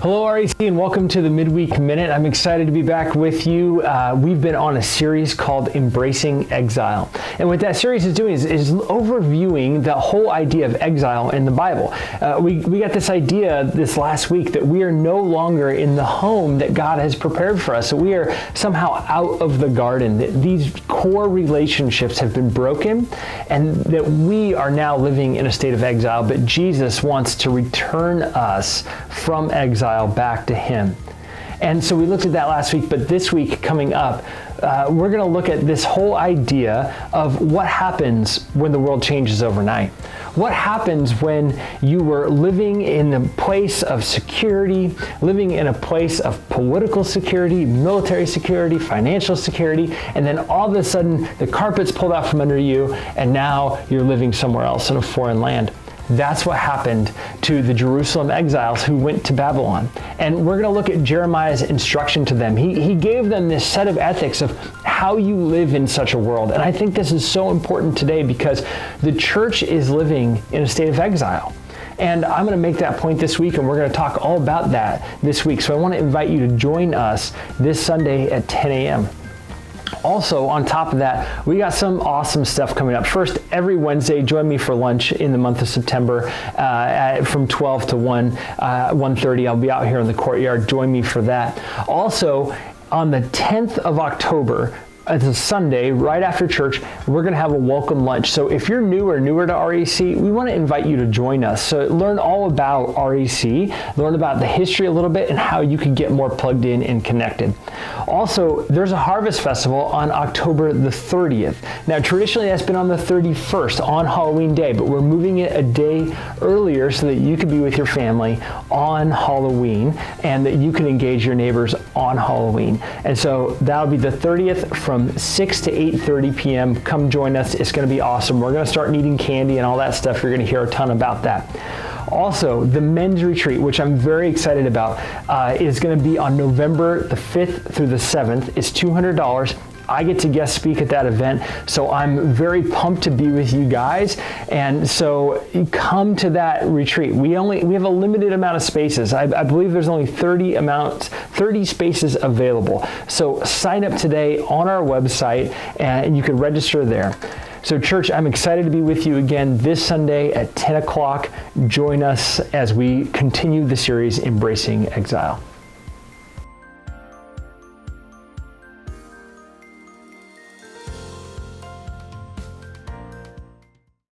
Hello, REC, and welcome to the Midweek Minute. I'm excited to be back with you. We've been on a series called Embracing Exile. And what that series is doing is overviewing the whole idea of exile in the Bible. We got this idea this last week that we are no longer in the home that God has prepared for us. So we are somehow out of the garden, that these core relationships have been broken, and that we are now living in a state of exile, but Jesus wants to return us from exile back to Him. And so we looked at that last week, but this week coming up, we're going to look at this whole idea of what happens when the world changes overnight. What happens when you were living in a place of security, living in a place of political security, military security, financial security, and then all of a sudden the carpet's pulled out from under you, and now you're living somewhere else in a foreign land. That's what happened to the Jerusalem exiles who went to Babylon. And we're going to look at Jeremiah's instruction to them. He gave them this set of ethics of how you live in such a world. And I think this is so important today because the church is living in a state of exile. And I'm going to make that point this week, and we're going to talk all about that this week. So I want to invite you to join us this Sunday at 10 a.m. Also, on top of that, we got some awesome stuff coming up. First, every Wednesday, join me for lunch in the month of September from 12 to 1:30. I'll be out here in the courtyard. Join me for that. Also, on the 10th of October, it's a Sunday, right after church, we're going to have a welcome lunch. So if you're newer to REC, we want to invite you to join us. So learn all about REC, learn about the history a little bit, and how you can get more plugged in and connected. Also, there's a Harvest Festival on October the 30th. Now, traditionally, that's been on the 31st, on Halloween Day, but we're moving it a day earlier so that you can be with your family on Halloween and that you can engage your neighbors on Halloween. And so that'll be the 30th from 6 to 8:30 p.m. Come join us. It's going to be awesome. We're going to start needing candy and all that stuff. You're going to hear a ton about that. Also, the men's retreat, which I'm very excited about, is going to be on November the 5th through the 7th. It's $200. I get to guest speak at that event, so I'm very pumped to be with you guys. And so come to that retreat. We have a limited amount of spaces. I believe there's only 30 spaces available. So sign up today on our website, and you can register there. So church, I'm excited to be with you again this Sunday at 10 o'clock. Join us as we continue the series Embracing Exile.